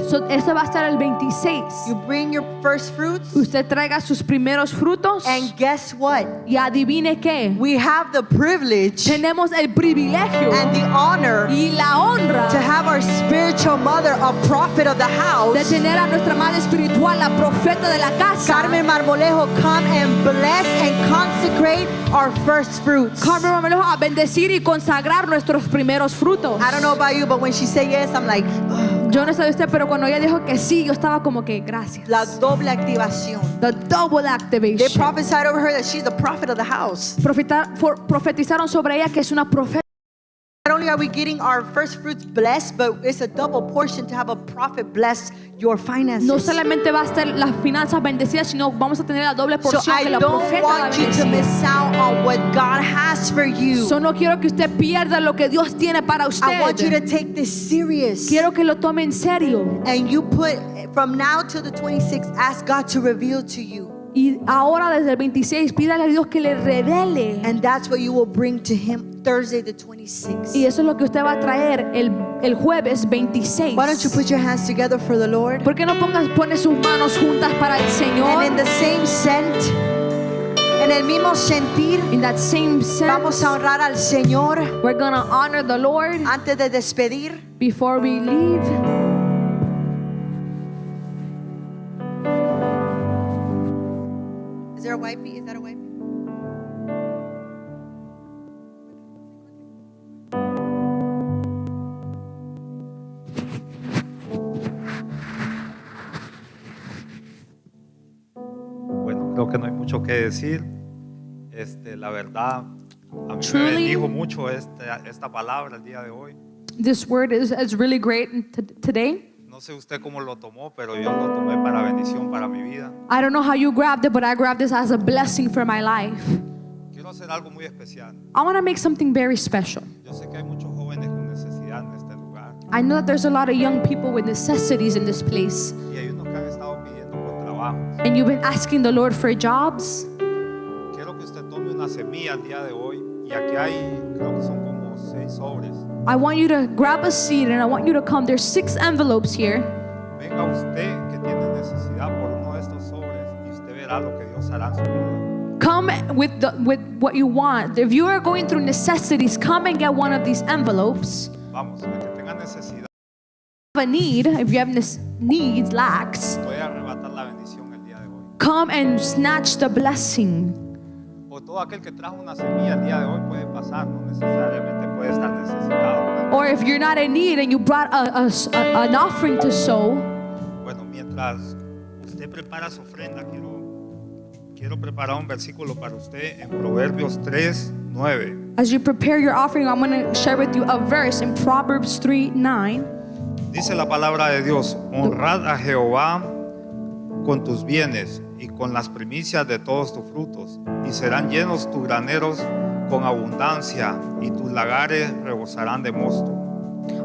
So, ese va a estar el 26. You bring your first fruits, Usted traiga sus primeros frutos. and guess what? Y adivine qué. We have the privilege Tenemos el privilegio and the honor y la honra to have our spiritual mother, a prophet of the de house, tener a nuestra madre espiritual, la profeta de la casa, Carmen Marmolejo, come and bless and consecrate our first fruits. Carmen Marmolejo, a bendecir y consagrar nuestros primeros frutos. I don't know about you, but when she said yes, I'm like, Yo no sé de usted, pero cuando ella dijo que sí, yo estaba como que gracias. la doble activación. The double They activation. prophesied over her that she's the prophet of the house. Profetizaron sobre ella que es una profeta. Not only are we getting our first fruits blessed, but it's a double portion to have a prophet bless your finances. No solamente va a ser las finanzas bendecidas, sino vamos a tener la doble So porción I que la don't profeta va a want you to bendecir. miss out on what God has for you. So no quiero que usted pierda lo que Dios tiene para I want you to usted. take this serious. Quiero que lo tome en serio. And you put, from now till the 26th, ask God to reveal to you. Y ahora desde el 26, pídale a Dios que le revele. And that's what you will bring to Him Thursday the 26th. Y eso es lo que usted va a traer el jueves 26. Why don't you put your hands together for the Lord? ¿Por qué no pone sus manos juntas para el And Señor? in the same scent, en el mismo sentir, In that same sense, vamos a honrar al Señor we're gonna honor the Lord antes de despedir. before we leave. Is there a wipey? Is that a wipey? Bueno, creo que no hay mucho que decir. La verdad, a mí me Truly- bendijo mucho esta palabra el día de hoy. This word is really great today. No sé usted cómo lo tomó, pero yo lo tomé para bendición para mi vida. I don't know how you grabbed it, but I grabbed this as a blessing for my life. Quiero hacer algo muy especial. I want to make something very special. Yo sé que hay muchos jóvenes con necesidad en este lugar I know that there's a lot of young people with necessities in this place, y hay unos que han estado pidiendo por trabajo. and you've been asking the Lord for jobs. Quiero que usted tome una semilla el día de hoy y aquí hay, creo que son como 6 sobres. I want you to grab a seed and I want you to come. There's 6 envelopes here. Venga usted que tiene necesidad por uno de estos sobres y usted verá lo que Dios hará en su vida. Come with what you want. If you are going through necessities, come and get one of these envelopes. Vamos, el que tenga necesidad Have a need, if you have needs, lacks, puede arrebatar la bendición el día de hoy. come and snatch the blessing. O todo aquel que trajo una semilla el día de hoy puede pasar, no necesariamente puede estar necesitado. Or if you're not in need and you brought an offering to sow, Bueno, mientras usted prepara su ofrenda, quiero preparar un versículo para usted en Proverbios 3:9. as you prepare your offering, I'm going to share with you a verse in Proverbs 3:9. Dice la palabra de Dios: honrad a Jehová con tus bienes y con las primicias de todos tus frutos, y serán llenos tus graneros con abundancia, y tus lagares rebosarán de mosto.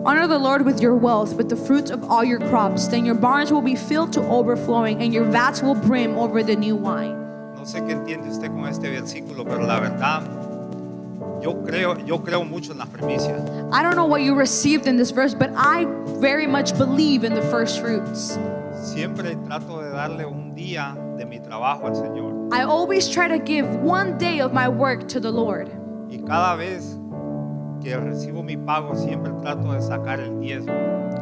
Honor the Lord with your wealth, with the fruits of all your crops. Then your barns will be filled to overflowing, and your vats will brim over the new wine. No sé qué entiende usted con este versículo, pero la verdad, yo creo mucho en las primicias. I don't know what you received in this verse, but I very much believe in the first fruits. Siempre trato de darle un día de mi trabajo al Señor. I always try to give one day of my work to the Lord. Y cada vez que recibo mi pago, siempre trato de sacar el diezmo.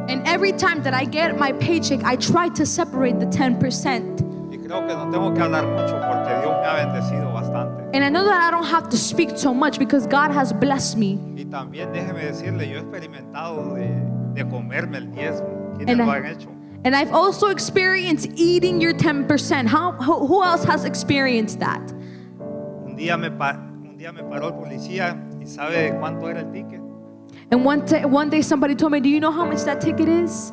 And every time that I get my paycheck, I try to separate the 10%. Y creo que no tengo que hablar mucho porque Dios me ha bendecido bastante. And I know that I don't have to speak so much because God has blessed me. Y también déjeme decirle, yo he experimentado de comerme el diezmo. ¿Quiénes And lo I- han hecho? And I've also experienced eating your 10%. Who else has experienced that? Un día me paró el policía y ¿sabe cuánto era el ticket? And one day somebody told me, do you know how much that ticket is?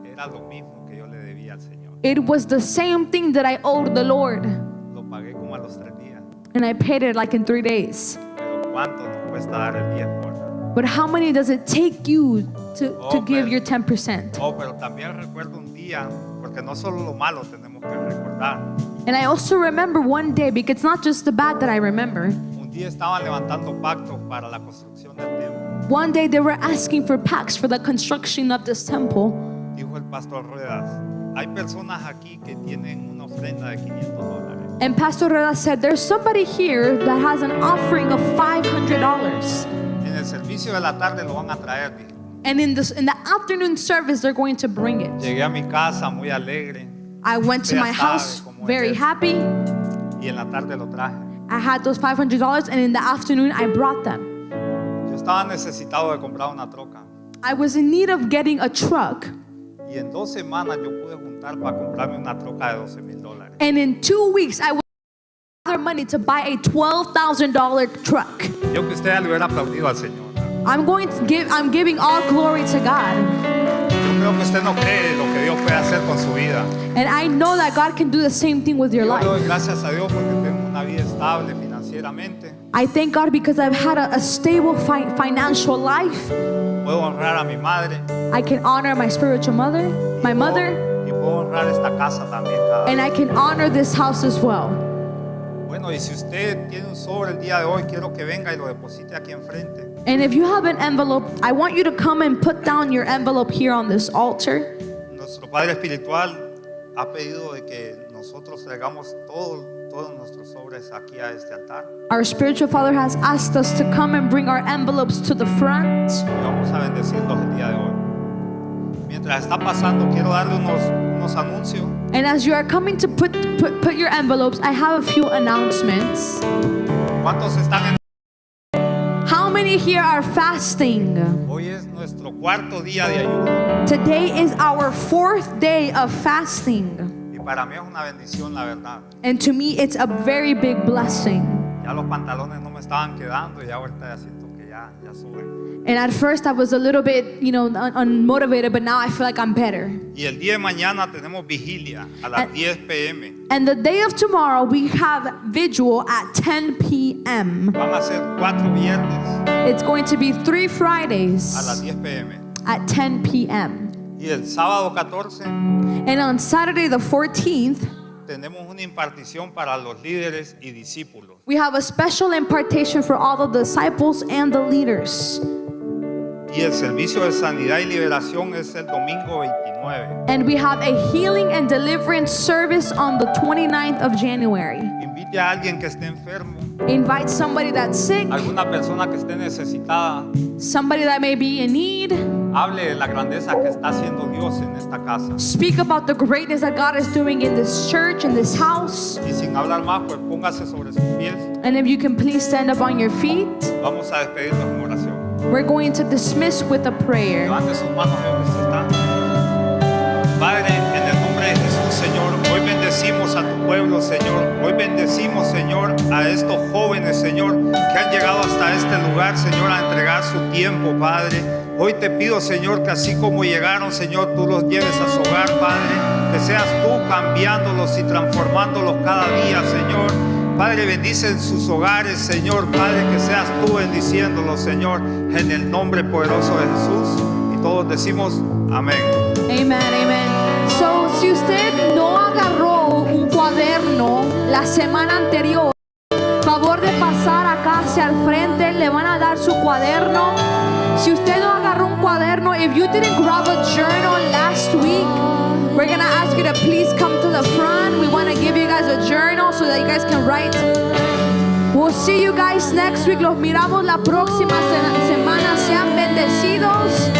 Era lo mismo que yo le debía al Señor. It was the same thing that I owed the Lord. Lo pagué como a los 3 días. And I paid it like in 3 days. Pero ¿cuánto nos cuesta dar el diezmo? But how many does it take you to give pero- your 10%? Oh, pero también recuerdo un día, porque no solo lo malo tenemos que recordar. And I also remember one day, because it's not just the bad that I remember. Un día estaban levantando pactos para la construcción del templo. One day they were asking for packs for the construction of this temple. dijo el pastor Ruedas, hay personas aquí que tienen una ofrenda de $500. And Pastor Reda said, there's somebody here that has an offering of $500. En el servicio de la tarde lo van a traer, dije. And in the afternoon service, they're going to bring it. Llegué a mi casa muy alegre I went to Ya my sabe house cómo es very esto. happy. y en la tarde lo traje. I had those $500, and in the afternoon, I brought them. Yo estaba necesitado de comprar una troca I was in need of getting a truck. y en 2 semanas yo pude juntar para comprarme una troca de $12,000. And in 2 weeks, I was gather money to buy a $12,000 truck. Yo que usted ya le hubiera aplaudido al Señor. I'm giving all glory to God. Yo creo que usted no cree lo que Dios puede hacer con su vida. And I know that God can do the same thing with your Yo le doy life. gracias a Dios porque tengo una vida estable financieramente. I thank God because I've had a stable financial life. Puedo honrar a mi madre. I can honor my spiritual mother, my mother, Y puedo honrar esta casa también cada and día. I can honor this house as well. Bueno, y si usted tiene un sobre el día de hoy, quiero que venga y lo deposite aquí enfrente. And if you have an envelope, I want you to come and put down your envelope here on this altar. Nuestro Padre Espiritual ha pedido de que nosotros traigamos todos nuestros sobres aquí a este altar. Our spiritual father has asked us to come and bring our envelopes to the front. Y vamos a bendecirlos el día de hoy. Mientras está pasando, quiero darle unos anuncios. And as you are coming to put your envelopes, I have a few announcements. ¿Cuántos están en? How many here are fasting? Hoy es nuestro 4º día de ayuno. Today is our 4th day of fasting. Y para mí es una bendición, la verdad. And to me, it's a very big blessing. Ya los pantalones no me estaban quedando y ahorita ya siento que ya suben. And at first, I was a little bit, unmotivated, but now I feel like I'm better. Y el día de mañana tenemos vigilia a las 10 p.m. And the day of tomorrow, we have vigil at 10 p.m. Van a ser 4 viernes It's going to be 3 a las Fridays 10 p.m. at 10 p.m. Y el sábado 14 And on Saturday, the 14th, tenemos una impartición para los líderes y discípulos. we have a special impartation for all the disciples and the leaders. Y el servicio de sanidad y liberación es el domingo 29. And we have a healing and deliverance service on the 29th of January. Invite a alguien que esté enfermo, Invite somebody that's sick, alguna persona que esté necesitada. somebody that may be in need. Hable de la grandeza que está haciendo Dios en esta casa. Speak about the greatness that God is doing in this church, in this house. Y sin hablar más, pues póngase sobre sus pies. And if you can please stand up on your feet, Vamos a despedirnos en oración. we're going to dismiss with a prayer. Levante sus manos de donde usted está. Padre, en el nombre de Jesús, Señor, hoy bendecimos a tu pueblo, Señor. Hoy bendecimos, Señor, a estos jóvenes, Señor, que han llegado hasta este lugar, Señor, a entregar su tiempo, Padre. Hoy te pido, Señor, que así como llegaron, Señor, tú los lleves a su hogar, Padre. Que seas tú cambiándolos y transformándolos cada día, Señor. Padre, bendice en sus hogares, Señor. Padre, que seas tú bendiciéndolos, Señor, en el nombre poderoso de Jesús. Y todos decimos amén. Amen, amen. So, si usted no agarró un cuaderno la semana anterior, favor de pasar acá hacia el frente, le van a dar su cuaderno. Si usted no agarró un cuaderno, if you didn't grab a journal last week, we're gonna ask you to please come to the front. We want to give you guys a journal so that you guys can write. We'll see you guys next week. Los miramos la próxima semana. Sean bendecidos.